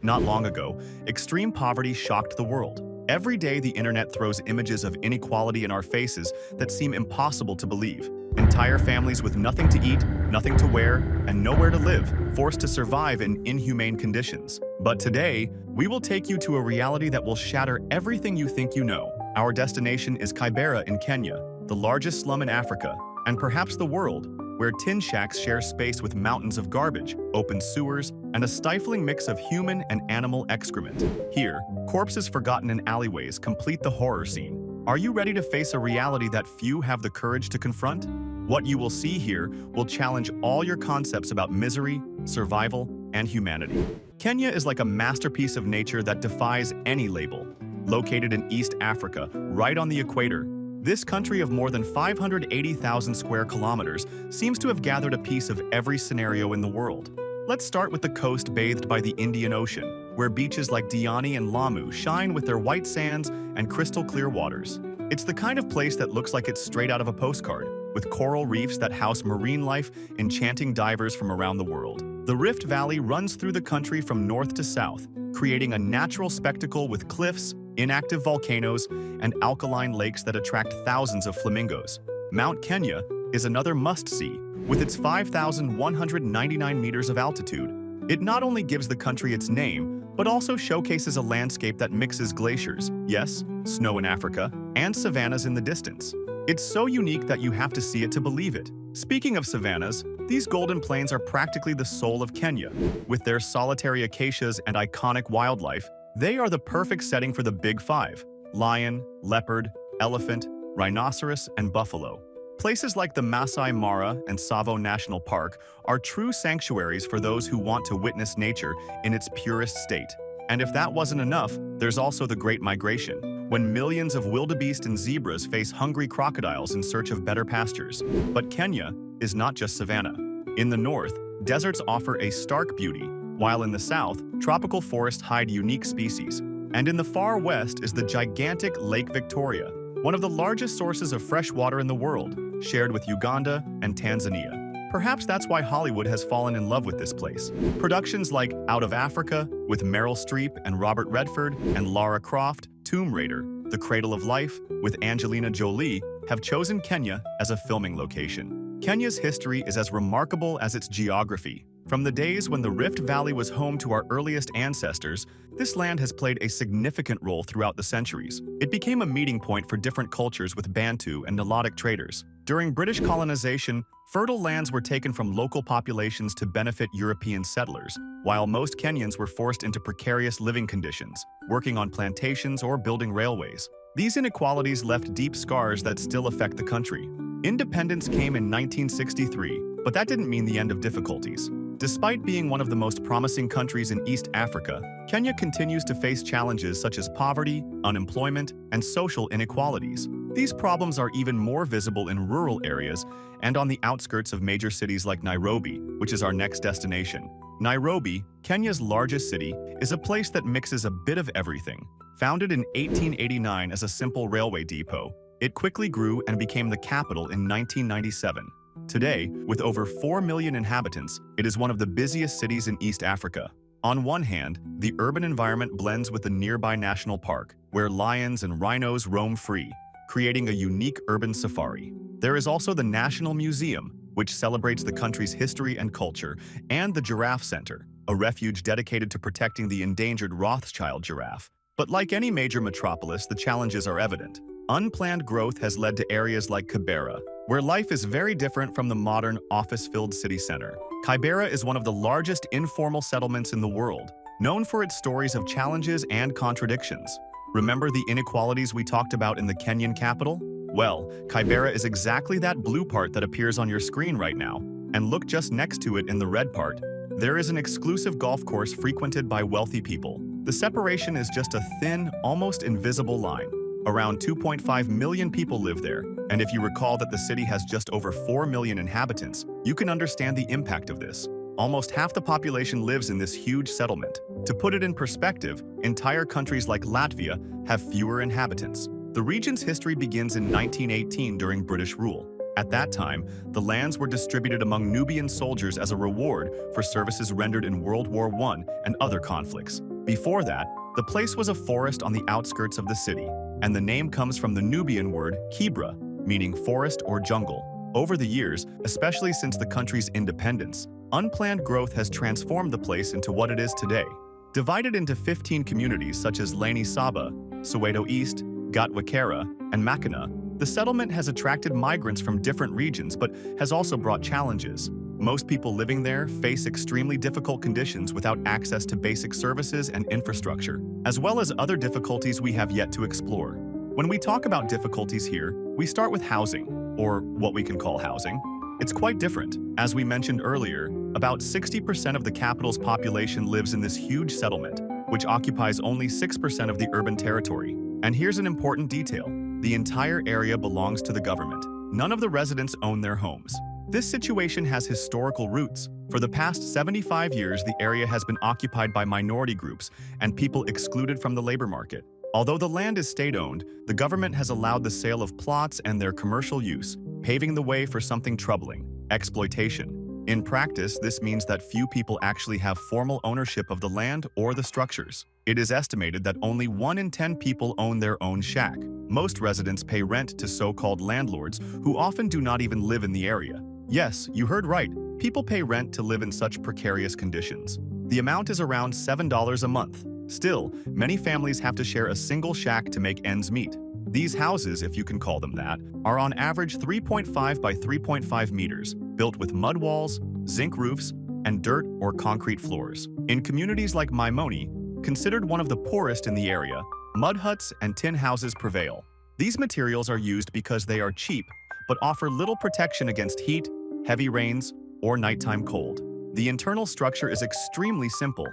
Not long ago, extreme poverty shocked the world. Every day, the internet throws images of inequality in our faces that seem impossible to believe. Entire families with nothing to eat, nothing to wear, and nowhere to live, forced to survive in inhumane conditions. But today, we will take you to a reality that will shatter everything you think you know. Our destination is Kibera in Kenya, the largest slum in Africa, and perhaps the world, where tin shacks share space with mountains of garbage, open sewers, and a stifling mix of human and animal excrement. Here, corpses forgotten in alleyways complete the horror scene. Are you ready to face a reality that few have the courage to confront? What you will see here will challenge all your concepts about misery, survival, and humanity. Kenya is like a masterpiece of nature that defies any label. Located in East Africa, right on the equator, this country of more than 580,000 square kilometers seems to have gathered a piece of every scenario in the world. Let's start with the coast bathed by the Indian Ocean, where beaches like Diani and Lamu shine with their white sands and crystal clear waters. It's the kind of place that looks like it's straight out of a postcard, with coral reefs that house marine life, enchanting divers from around the world. The Rift Valley runs through the country from north to south, creating a natural spectacle with cliffs, inactive volcanoes, and alkaline lakes that attract thousands of flamingos. Mount Kenya is another must-see. With its 5,199 meters of altitude, it not only gives the country its name, but also showcases a landscape that mixes glaciers, yes, snow in Africa, and savannas in the distance. It's so unique that you have to see it to believe it. Speaking of savannas, these golden plains are practically the soul of Kenya. With their solitary acacias and iconic wildlife, they are the perfect setting for the Big Five: lion, leopard, elephant, rhinoceros, and buffalo. Places like the Masai Mara and Tsavo National Park are true sanctuaries for those who want to witness nature in its purest state. And if that wasn't enough, there's also the Great Migration, when millions of wildebeest and zebras face hungry crocodiles in search of better pastures. But Kenya is not just savanna. In the north, deserts offer a stark beauty, while in the south, tropical forests hide unique species. And in the far west is the gigantic Lake Victoria, one of the largest sources of fresh water in the world, shared with Uganda and Tanzania. Perhaps that's why Hollywood has fallen in love with this place. Productions like Out of Africa, with Meryl Streep and Robert Redford, and Lara Croft, Tomb Raider, The Cradle of Life, with Angelina Jolie, have chosen Kenya as a filming location. Kenya's history is as remarkable as its geography. From the days when the Rift Valley was home to our earliest ancestors, this land has played a significant role throughout the centuries. It became a meeting point for different cultures with Bantu and Nilotic traders. During British colonization, fertile lands were taken from local populations to benefit European settlers, while most Kenyans were forced into precarious living conditions, working on plantations or building railways. These inequalities left deep scars that still affect the country. Independence came in 1963, but that didn't mean the end of difficulties. Despite being one of the most promising countries in East Africa, Kenya continues to face challenges such as poverty, unemployment, and social inequalities. These problems are even more visible in rural areas and on the outskirts of major cities like Nairobi, which is our next destination. Nairobi, Kenya's largest city, is a place that mixes a bit of everything. Founded in 1889 as a simple railway depot, it quickly grew and became the capital in 1997. Today, with over 4 million inhabitants, it is one of the busiest cities in East Africa. On one hand, the urban environment blends with the nearby national park, where lions and rhinos roam free, creating a unique urban safari. There is also the National Museum, which celebrates the country's history and culture, and the Giraffe Center, a refuge dedicated to protecting the endangered Rothschild giraffe. But like any major metropolis, the challenges are evident. Unplanned growth has led to areas like Kibera, where life is very different from the modern, office-filled city center. Kibera is one of the largest informal settlements in the world, known for its stories of challenges and contradictions. Remember the inequalities we talked about in the Kenyan capital? Well, Kibera is exactly that blue part that appears on your screen right now. And look just next to it in the red part. There is an exclusive golf course frequented by wealthy people. The separation is just a thin, almost invisible line. Around 2.5 million people live there, and if you recall that the city has just over 4 million inhabitants, you can understand the impact of this. Almost half the population lives in this huge settlement. To put it in perspective, entire countries like Latvia have fewer inhabitants. The region's history begins in 1918 during British rule. At that time, the lands were distributed among Nubian soldiers as a reward for services rendered in World War I and other conflicts. Before that, the place was a forest on the outskirts of the city, and the name comes from the Nubian word Kibra, meaning forest or jungle. Over the years, especially since the country's independence, unplanned growth has transformed the place into what it is today. Divided into 15 communities such as Lani Saba, Soweto East, Gatwakera, and Makina, the settlement has attracted migrants from different regions but has also brought challenges. Most people living there face extremely difficult conditions without access to basic services and infrastructure, as well as other difficulties we have yet to explore. When we talk about difficulties here, we start with housing, or what we can call housing. It's quite different. As we mentioned earlier, about 60% of the capital's population lives in this huge settlement, which occupies only 6% of the urban territory. And here's an important detail. The entire area belongs to the government. None of the residents own their homes. This situation has historical roots. For the past 75 years, the area has been occupied by minority groups and people excluded from the labor market. Although the land is state-owned, the government has allowed the sale of plots and their commercial use, paving the way for something troubling: exploitation. In practice, this means that few people actually have formal ownership of the land or the structures. It is estimated that only 1 in 10 people own their own shack. Most residents pay rent to so-called landlords who often do not even live in the area. Yes, you heard right. People pay rent to live in such precarious conditions. The amount is around $7 a month. Still, many families have to share a single shack to make ends meet. These houses, if you can call them that, are on average 3.5 by 3.5 meters, built with mud walls, zinc roofs, and dirt or concrete floors. In communities like Maimoni, considered one of the poorest in the area, mud huts and tin houses prevail. These materials are used because they are cheap, but offer little protection against heat, heavy rains, or nighttime cold. The internal structure is extremely simple.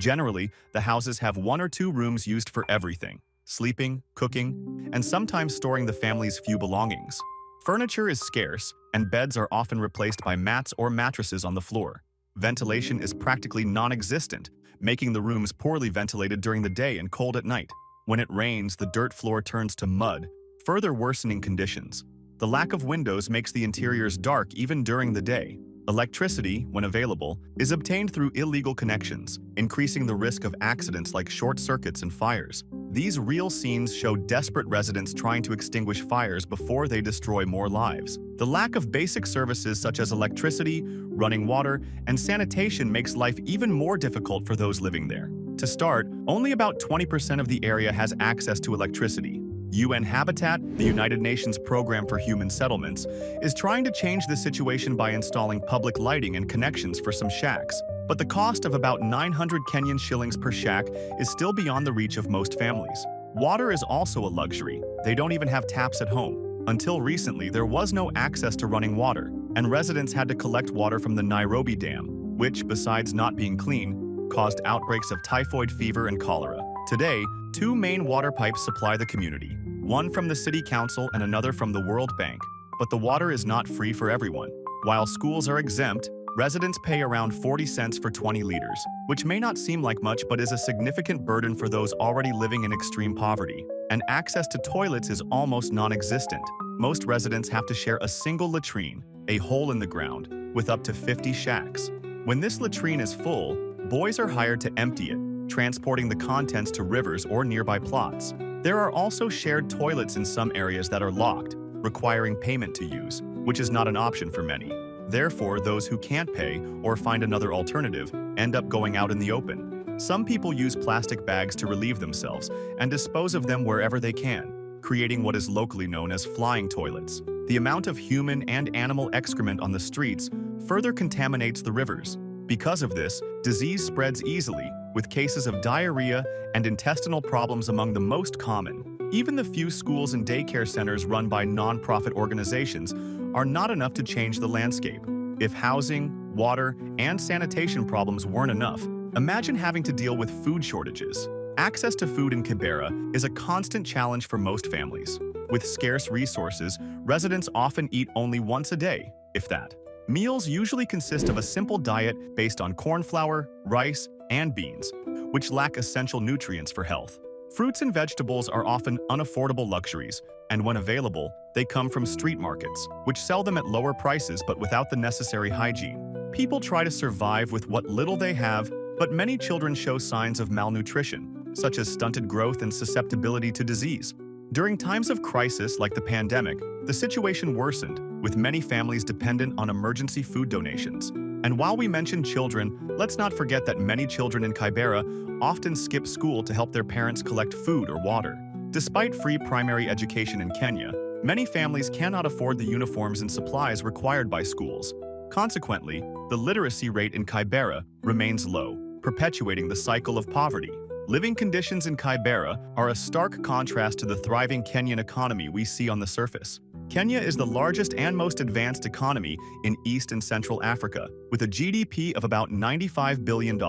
Generally, the houses have 1 or 2 rooms used for everything: sleeping, cooking, and sometimes storing the family's few belongings. Furniture is scarce, and beds are often replaced by mats or mattresses on the floor. Ventilation is practically non-existent, making the rooms poorly ventilated during the day and cold at night. When it rains, the dirt floor turns to mud, further worsening conditions. The lack of windows makes the interiors dark even during the day. Electricity, when available, is obtained through illegal connections, increasing the risk of accidents like short circuits and fires. These real scenes show desperate residents trying to extinguish fires before they destroy more lives. The lack of basic services such as electricity, running water, and sanitation makes life even more difficult for those living there. To start, only about 20% of the area has access to electricity. UN Habitat, the United Nations Program for Human Settlements, is trying to change the situation by installing public lighting and connections for some shacks. But the cost of about 900 Kenyan shillings per shack is still beyond the reach of most families. Water is also a luxury. They don't even have taps at home. Until recently, there was no access to running water, and residents had to collect water from the Nairobi Dam, which, besides not being clean, caused outbreaks of typhoid fever and cholera. Today, 2 main water pipes supply the community, one from the City Council and another from the World Bank. But the water is not free for everyone. While schools are exempt, residents pay around 40 cents for 20 liters, which may not seem like much but is a significant burden for those already living in extreme poverty. And access to toilets is almost non-existent. Most residents have to share a single latrine, a hole in the ground, with up to 50 shacks. When this latrine is full, boys are hired to empty it, transporting the contents to rivers or nearby plots. There are also shared toilets in some areas that are locked, requiring payment to use, which is not an option for many. Therefore, those who can't pay or find another alternative end up going out in the open. Some people use plastic bags to relieve themselves and dispose of them wherever they can, creating what is locally known as flying toilets. The amount of human and animal excrement on the streets further contaminates the rivers. Because of this, disease spreads easily, with cases of diarrhea and intestinal problems among the most common. Even the few schools and daycare centers run by non-profit organizations are not enough to change the landscape. If housing, water, and sanitation problems weren't enough, imagine having to deal with food shortages. Access to food in Kibera is a constant challenge for most families. With scarce resources, residents often eat only once a day, if that. Meals usually consist of a simple diet based on corn flour, rice, and beans, which lack essential nutrients for health. Fruits and vegetables are often unaffordable luxuries, and when available, they come from street markets, which sell them at lower prices but without the necessary hygiene. People try to survive with what little they have, But many children show signs of malnutrition, such as stunted growth and susceptibility to disease. During times of crisis like the pandemic, the situation worsened, with many families dependent on emergency food donations. And while we mention children, let's not forget that many children in Kibera often skip school to help their parents collect food or water. Despite free primary education in Kenya, many families cannot afford the uniforms and supplies required by schools. Consequently, the literacy rate in Kibera remains low, perpetuating the cycle of poverty. Living conditions in Kibera are a stark contrast to the thriving Kenyan economy we see on the surface. Kenya is the largest and most advanced economy in East and Central Africa, with a GDP of about $95 billion.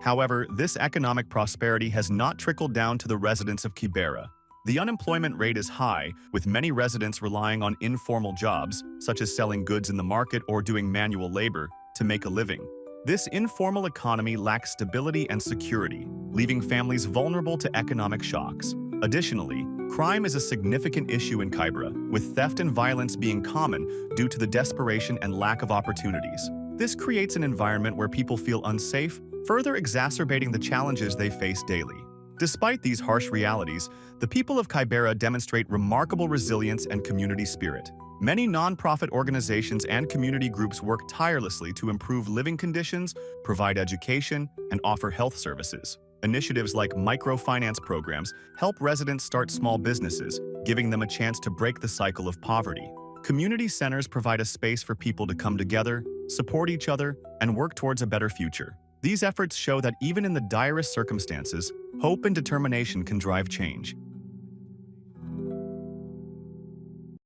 However, this economic prosperity has not trickled down to the residents of Kibera. The unemployment rate is high, with many residents relying on informal jobs, such as selling goods in the market or doing manual labor, to make a living. This informal economy lacks stability and security, leaving families vulnerable to economic shocks. Additionally, crime is a significant issue in Kibera, with theft and violence being common due to the desperation and lack of opportunities. This creates an environment where people feel unsafe, further exacerbating the challenges they face daily. Despite these harsh realities, the people of Kibera demonstrate remarkable resilience and community spirit. Many nonprofit organizations and community groups work tirelessly to improve living conditions, provide education, and offer health services. Initiatives like microfinance programs help residents start small businesses, giving them a chance to break the cycle of poverty. Community centers provide a space for people to come together, support each other, and work towards a better future. These efforts show that even in the direst circumstances, hope and determination can drive change.